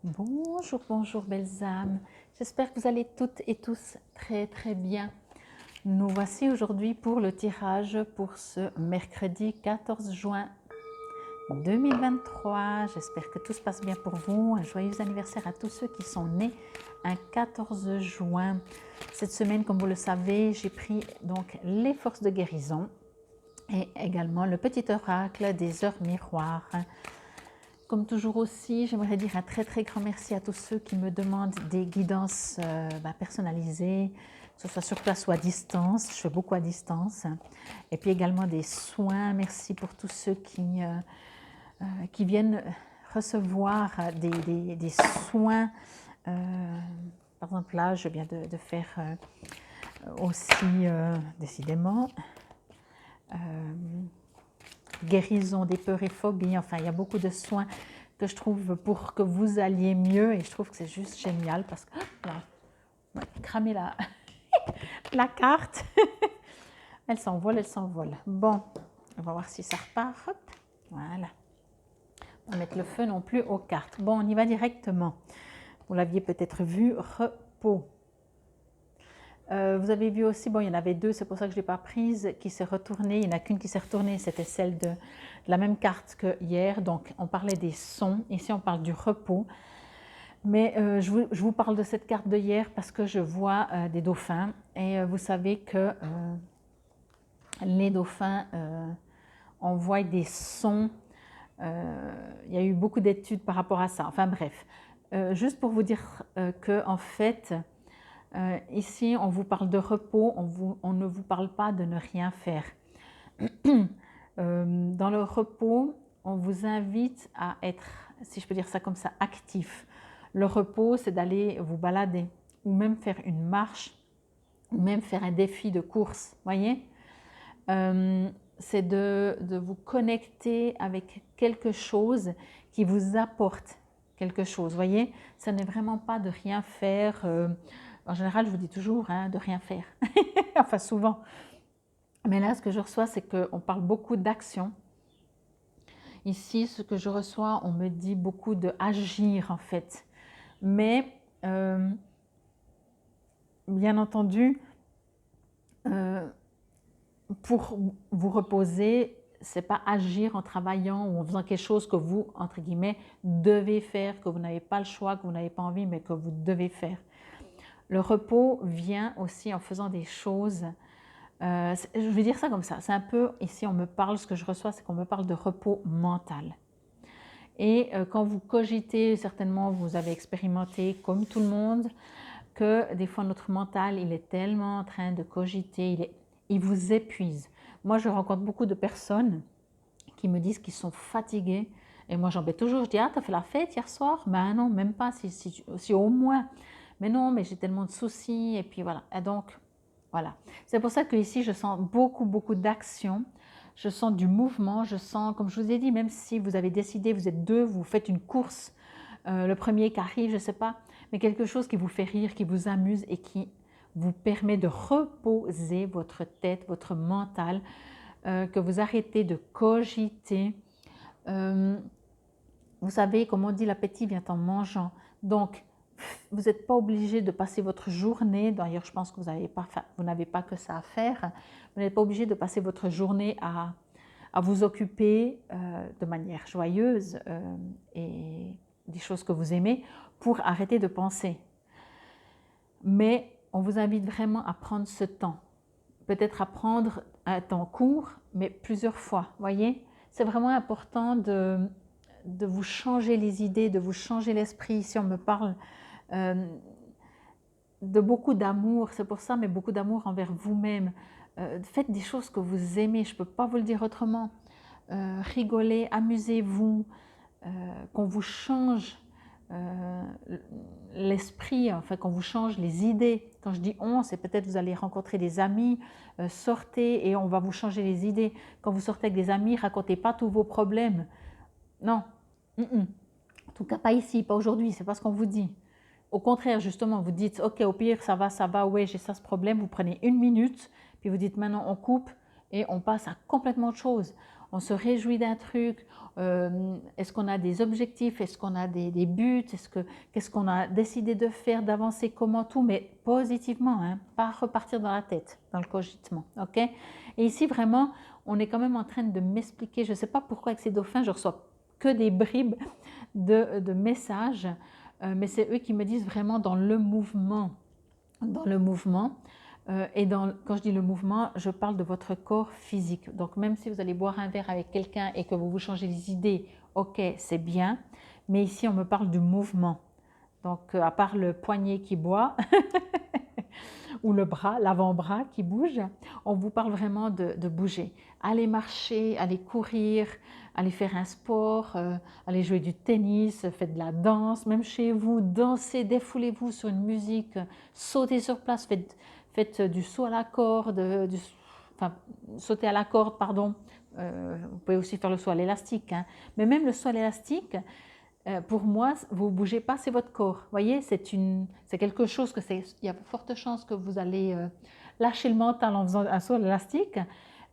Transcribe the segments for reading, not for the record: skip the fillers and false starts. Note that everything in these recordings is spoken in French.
Bonjour, bonjour belles âmes. J'espère que vous allez toutes et tous très bien. Nous voici aujourd'hui pour le tirage pour ce mercredi 14 juin 2023. J'espère que tout se passe bien pour vous. Un joyeux anniversaire à tous ceux qui sont nés un 14 juin. Cette semaine, comme vous le savez, j'ai pris donc les forces de guérison et également le petit oracle des heures miroirs. Comme toujours aussi, j'aimerais dire un très grand merci à tous ceux qui me demandent des guidances personnalisées, que ce soit sur place ou à distance. Je fais beaucoup à distance. Et puis également des soins. Merci pour tous ceux qui viennent recevoir des soins. Par exemple, là, je viens de faire aussi, décidément, guérison des peurs et phobies. Enfin, il y a beaucoup de soins que je trouve pour que vous alliez mieux et je trouve que c'est juste génial parce que là, on va cramer la carte. Elle s'envole, elle s'envole. Bon, on va voir si ça repart. Hop, voilà. On va mettre le feu non plus aux cartes. Bon, on y va directement. Vous l'aviez peut-être vu, repos. Vous avez vu aussi, bon, il y en avait deux, c'est pour ça que je ne l'ai pas prise, qui s'est retournée. Il n'y en a qu'une qui s'est retournée, c'était celle de la même carte que hier. Donc, on parlait des sons. Ici, on parle du repos. Mais je vous parle de cette carte de hier parce que je vois des dauphins. Et vous savez que les dauphins envoient des sons. Il y a eu beaucoup d'études par rapport à ça. Enfin bref, juste pour vous dire que en fait, ici, on vous parle de repos, on ne vous parle pas de ne rien faire. Dans le repos, on vous invite à être, si je peux dire ça comme ça, actif. Le repos, c'est d'aller vous balader, ou même faire une marche, ou même faire un défi de course, voyez. C'est de vous connecter avec quelque chose qui vous apporte quelque chose, voyez. Ce n'est vraiment pas de rien faire. En général, je vous dis toujours de rien faire, enfin souvent. Mais là, ce que je reçois, c'est qu'on parle beaucoup d'action. Ici, ce que je reçois, on me dit beaucoup de agir en fait. Mais, bien entendu, pour vous reposer, c'est pas agir en travaillant ou en faisant quelque chose que vous, entre guillemets, devez faire, que vous n'avez pas le choix, que vous n'avez pas envie, mais que vous devez faire. Le repos vient aussi en faisant des choses. Je vais dire ça comme ça. C'est un peu, ici on me parle, ce que je reçois, c'est qu'on me parle de repos mental. Et quand vous cogitez, certainement vous avez expérimenté, comme tout le monde, que des fois notre mental, il est tellement en train de cogiter, il vous épuise. Moi, je rencontre beaucoup de personnes qui me disent qu'ils sont fatigués. Et moi, j'embête toujours. Je dis, ah, t'as fait la fête hier soir? Ben non, même pas, si au moins. Mais non, mais j'ai tellement de soucis. Et puis voilà. Et donc, voilà. C'est pour ça que ici, je sens beaucoup d'action. Je sens du mouvement. Je sens, comme je vous ai dit, même si vous avez décidé, vous êtes deux, vous faites une course, le premier qui arrive, je ne sais pas, mais quelque chose qui vous fait rire, qui vous amuse et qui vous permet de reposer votre tête, votre mental, que vous arrêtez de cogiter. Vous savez, comme on dit, l'appétit vient en mangeant. Donc, vous n'êtes pas obligé de passer votre journée, d'ailleurs je pense que vous n'avez pas que ça à faire, vous n'êtes pas obligé de passer votre journée à vous occuper de manière joyeuse et des choses que vous aimez pour arrêter de penser. Mais on vous invite vraiment à prendre ce temps, peut-être à prendre un temps court, mais plusieurs fois, voyez. C'est vraiment important de vous changer les idées, de vous changer l'esprit. Ici, on me parle de beaucoup d'amour, c'est pour ça, mais beaucoup d'amour envers vous-même. Faites des choses que vous aimez, je ne peux pas vous le dire autrement. Rigolez, amusez-vous, qu'on vous change l'esprit, enfin qu'on vous change les idées. Quand je dis on, c'est peut-être vous allez rencontrer des amis, sortez et on va vous changer les idées. Quand vous sortez avec des amis, racontez pas tous vos problèmes. Non, en tout cas pas ici, pas aujourd'hui, c'est pas ce qu'on vous dit. Au contraire, justement, vous dites, ok, au pire, ça va, ouais, j'ai ça, ce problème. Vous prenez une minute, puis vous dites, maintenant, on coupe et on passe à complètement autre chose. on se réjouit d'un truc, est-ce qu'on a des objectifs, est-ce qu'on a des buts, qu'est-ce qu'on a décidé de faire, d'avancer, comment tout, mais positivement, hein, pas repartir dans la tête, dans le cogitement, ok? Et ici, vraiment, on est quand même en train de m'expliquer, je ne sais pas pourquoi avec ces dauphins, je reçois que des bribes de messages, mais c'est eux qui me disent vraiment dans le mouvement, quand je dis le mouvement, je parle de votre corps physique. Donc même si vous allez boire un verre avec quelqu'un et que vous vous changez les idées, ok, c'est bien, mais ici on me parle du mouvement. Donc à part le poignet qui boit, ou le bras, l'avant-bras qui bouge, on vous parle vraiment de bouger. Allez marcher, allez courir, allez faire un sport, allez jouer du tennis, faites de la danse, même chez vous, dansez, défoulez-vous sur une musique, sautez sur place, faites du saut à la corde, enfin, sauter à la corde, pardon. Vous pouvez aussi faire le saut à l'élastique, hein. Mais même le saut à l'élastique, pour moi, vous ne bougez pas, c'est votre corps. Vous voyez, c'est quelque chose il y a de fortes chances que vous allez lâcher le mental en faisant un saut à l'élastique,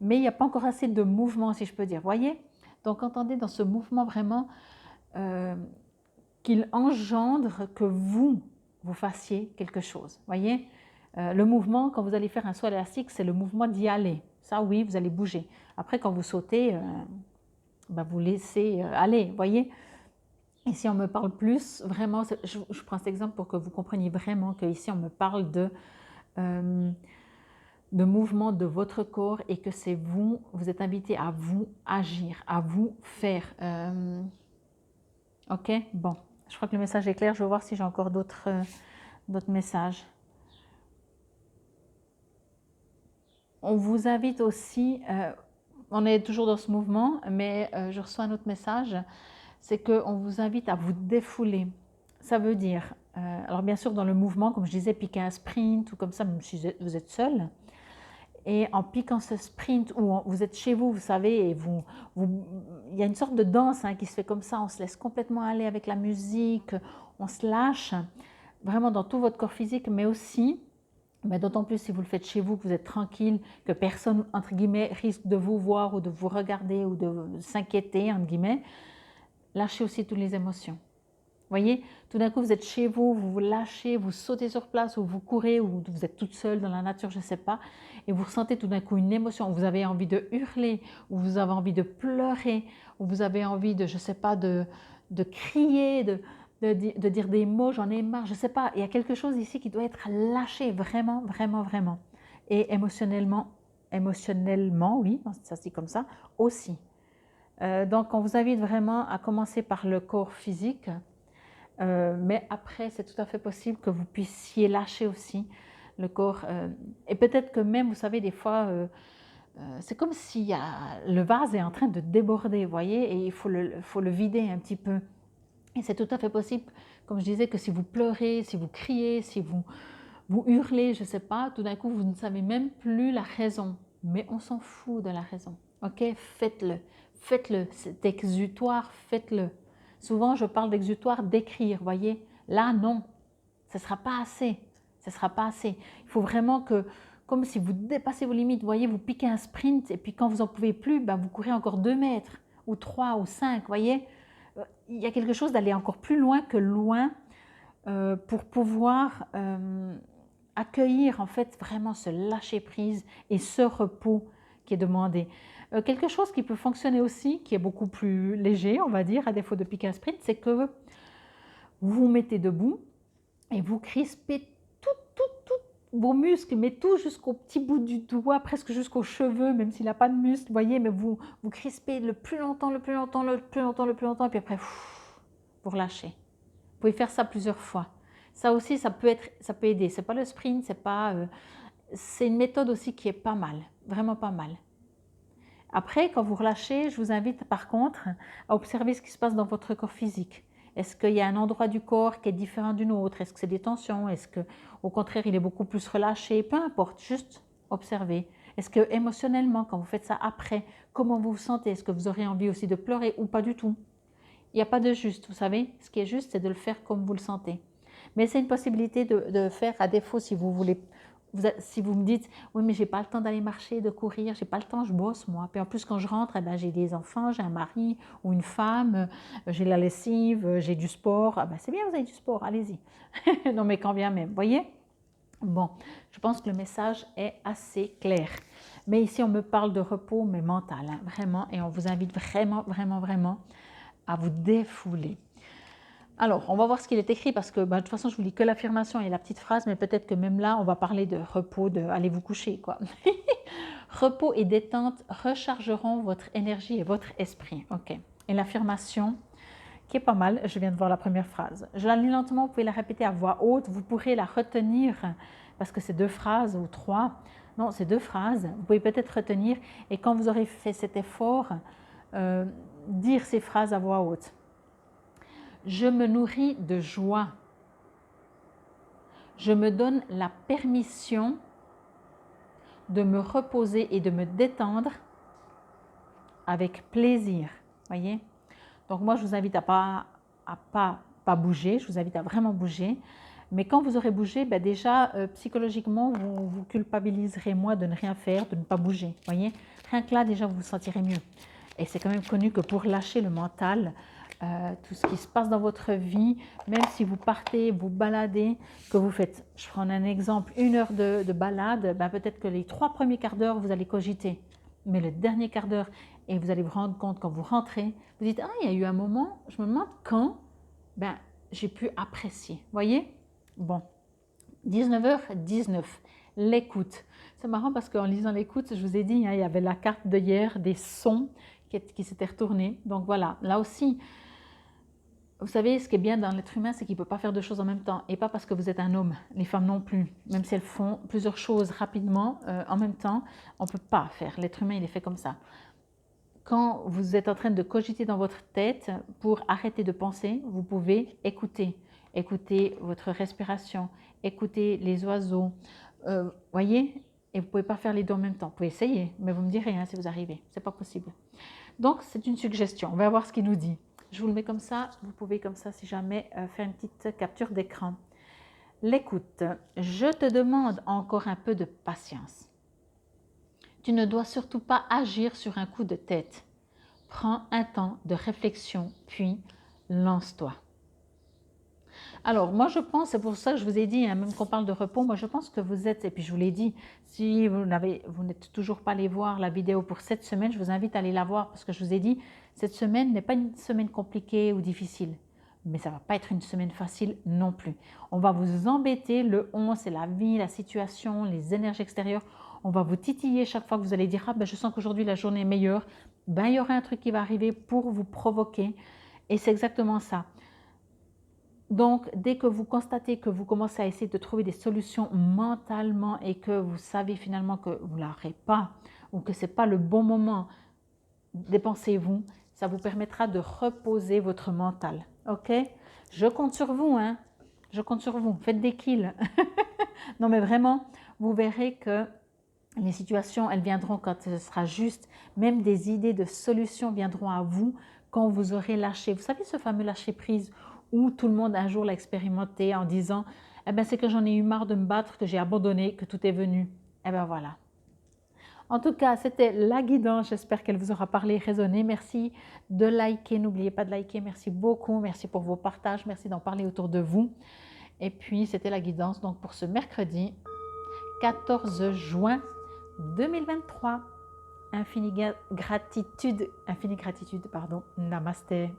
mais il n'y a pas encore assez de mouvement, si je peux dire. Vous voyez? Donc, entendez dans ce mouvement vraiment qu'il engendre que vous fassiez quelque chose. Vous voyez? Le mouvement, quand vous allez faire un saut à l'élastique, c'est le mouvement d'y aller. Ça, oui, vous allez bouger. Après, quand vous sautez, vous laissez aller. Vous voyez? Ici, on me parle plus, vraiment, je prends cet exemple pour que vous compreniez vraiment qu'ici, on me parle de mouvement de votre corps et que c'est vous êtes invité à vous agir, à vous faire. Ok, bon, je crois que le message est clair. Je vais voir si j'ai encore d'autres messages. On vous invite aussi, on est toujours dans ce mouvement, mais je reçois un autre message, c'est qu'on vous invite à vous défouler. Ça veut dire, alors bien sûr dans le mouvement, comme je disais, piquer un sprint ou comme ça, même si vous êtes seul. Et en piquant ce sprint, ou vous êtes chez vous, vous savez, et il y a une sorte de danse qui se fait comme ça, on se laisse complètement aller avec la musique, on se lâche, vraiment dans tout votre corps physique, mais aussi, d'autant plus si vous le faites chez vous, que vous êtes tranquille, que personne, entre guillemets, risque de vous voir ou de vous regarder ou de s'inquiéter, entre guillemets, lâchez aussi toutes les émotions. Vous voyez, tout d'un coup, vous êtes chez vous, vous vous lâchez, vous sautez sur place ou vous courez ou vous êtes toute seule dans la nature, je ne sais pas, et vous ressentez tout d'un coup une émotion, vous avez envie de hurler, ou vous avez envie de pleurer, ou vous avez envie de, je ne sais pas, de crier, de dire des mots, j'en ai marre, je ne sais pas. Il y a quelque chose ici qui doit être lâché, vraiment, vraiment, vraiment. Et émotionnellement, oui, ça se dit comme ça, aussi. Donc, on vous invite vraiment à commencer par le corps physique, mais après, c'est tout à fait possible que vous puissiez lâcher aussi le corps. Et peut-être que même, vous savez, des fois, c'est comme si le vase est en train de déborder, vous voyez, et il faut le vider un petit peu. Et c'est tout à fait possible, comme je disais, que si vous pleurez, si vous criez, si vous hurlez, je ne sais pas, tout d'un coup, vous ne savez même plus la raison. Mais on s'en fout de la raison. Ok, faites-le. Faites-le. Cet exutoire, faites-le. Souvent, je parle d'exutoire, d'écrire, voyez. Là, non. Ce ne sera pas assez. Ce ne sera pas assez. Il faut vraiment que, comme si vous dépassez vos limites, voyez, vous piquez un sprint et puis quand vous n'en pouvez plus, vous courez encore 2 mètres ou 3 ou 5, voyez. Il y a quelque chose d'aller encore plus loin que loin pour pouvoir accueillir en fait vraiment ce lâcher prise et ce repos qui est demandé. Quelque chose qui peut fonctionner aussi, qui est beaucoup plus léger, on va dire, à défaut de piquer un sprint, c'est que vous vous mettez debout et vous crispez tout vos muscles, mais tout jusqu'au petit bout du doigt, presque jusqu'aux cheveux, même s'il n'a pas de muscles, vous voyez, mais vous crispez le plus longtemps, et puis après, vous relâchez. Vous pouvez faire ça plusieurs fois. Ça aussi, ça peut aider. C'est pas le sprint, c'est une méthode aussi qui est pas mal, vraiment pas mal. Après, quand vous relâchez, je vous invite par contre à observer ce qui se passe dans votre corps physique. Est-ce qu'il y a un endroit du corps qui est différent d'une autre? Est-ce que c'est des tensions? Est-ce qu'au contraire, il est beaucoup plus relâché? Peu importe, juste observer. Est-ce que émotionnellement, quand vous faites ça après, comment vous vous sentez? Est-ce que vous aurez envie aussi de pleurer ou pas du tout? Il n'y a pas de juste, vous savez. Ce qui est juste, c'est de le faire comme vous le sentez. Mais c'est une possibilité de faire, à défaut, si vous voulez si vous me dites, oui, mais j'ai pas le temps d'aller marcher, de courir, j'ai pas le temps, je bosse moi. Puis en plus, quand je rentre, eh ben, j'ai des enfants, j'ai un mari ou une femme, j'ai la lessive, j'ai du sport. Ah ben, c'est bien, vous avez du sport, allez-y. Non, mais quand bien même, voyez? Bon, je pense que le message est assez clair. Mais ici, on me parle de repos, mais mental, hein, vraiment, et on vous invite vraiment, vraiment, vraiment à vous défouler. Alors, on va voir ce qu'il est écrit parce que de toute façon, je vous lis que l'affirmation et la petite phrase, mais peut-être que même là, on va parler de repos, de allez vous coucher, quoi. Repos et détente rechargeront votre énergie et votre esprit. Ok. Et l'affirmation, qui est pas mal, je viens de voir la première phrase. Je la lis lentement, vous pouvez la répéter à voix haute, vous pourrez la retenir parce que c'est 2 phrases ou 3. Non, c'est 2 phrases. Vous pouvez peut-être retenir et quand vous aurez fait cet effort, dire ces phrases à voix haute. Je me nourris de joie. Je me donne la permission de me reposer et de me détendre avec plaisir. Voyez? Donc moi, je vous invite à pas bouger, je vous invite à vraiment bouger. Mais quand vous aurez bougé, ben déjà, psychologiquement, vous culpabiliserez moins de ne rien faire, de ne pas bouger. Voyez? Rien que là, déjà, vous vous sentirez mieux. Et c'est quand même connu que pour lâcher le mental, tout ce qui se passe dans votre vie, même si vous partez, vous baladez, que vous faites, je prends un exemple, 1 heure de balade, ben peut-être que les 3 premiers quarts d'heure, vous allez cogiter. Mais le dernier quart d'heure, et vous allez vous rendre compte quand vous rentrez, vous dites, ah, il y a eu un moment, je me demande quand, ben, j'ai pu apprécier. Voyez? Bon, 19h19, l'écoute. C'est marrant parce qu'en lisant l'écoute, je vous ai dit, hein, il y avait la carte de hier des sons qui s'étaient retournés. Donc voilà, là aussi, vous savez, ce qui est bien dans l'être humain, c'est qu'il ne peut pas faire 2 choses en même temps. Et pas parce que vous êtes un homme, les femmes non plus. Même si elles font plusieurs choses rapidement, en même temps, on ne peut pas faire. L'être humain, il est fait comme ça. Quand vous êtes en train de cogiter dans votre tête, pour arrêter de penser, vous pouvez écouter. Écouter votre respiration, écouter les oiseaux. Voyez? Et vous ne pouvez pas faire les 2 en même temps. Vous pouvez essayer, mais vous me direz hein, si vous arrivez. Ce n'est pas possible. Donc, c'est une suggestion. On va voir ce qu'il nous dit. Je vous le mets comme ça. Vous pouvez comme ça, si jamais, faire une petite capture d'écran. L'écoute. Je te demande encore un peu de patience. Tu ne dois surtout pas agir sur un coup de tête. Prends un temps de réflexion, puis lance-toi. Alors, moi je pense, c'est pour ça que je vous ai dit, hein, même qu'on parle de repos, moi je pense que vous êtes, et puis je vous l'ai dit, si vous n'êtes toujours pas allé voir la vidéo pour cette semaine, je vous invite à aller la voir parce que je vous ai dit, cette semaine n'est pas une semaine compliquée ou difficile, mais ça ne va pas être une semaine facile non plus. On va vous embêter, le 11, c'est la vie, la situation, les énergies extérieures, on va vous titiller chaque fois que vous allez dire, ah ben je sens qu'aujourd'hui la journée est meilleure, ben il y aura un truc qui va arriver pour vous provoquer, et c'est exactement ça. Donc, dès que vous constatez que vous commencez à essayer de trouver des solutions mentalement et que vous savez finalement que vous ne l'aurez pas ou que ce n'est pas le bon moment, dépensez-vous. Ça vous permettra de reposer votre mental. Ok? Je compte sur vous, hein? Je compte sur vous. Faites des kills. Non, mais vraiment, vous verrez que les situations, elles viendront quand ce sera juste. Même des idées de solutions viendront à vous quand vous aurez lâché. Vous savez ce fameux lâcher prise où tout le monde un jour l'a expérimenté en disant « Eh bien, c'est que j'en ai eu marre de me battre, que j'ai abandonné, que tout est venu. » Eh bien, voilà. En tout cas, c'était la guidance. J'espère qu'elle vous aura parlé, résonné. Merci de liker. N'oubliez pas de liker. Merci beaucoup. Merci pour vos partages. Merci d'en parler autour de vous. Et puis, c'était la guidance donc pour ce mercredi 14 juin 2023. Infinie gratitude, pardon. Namasté.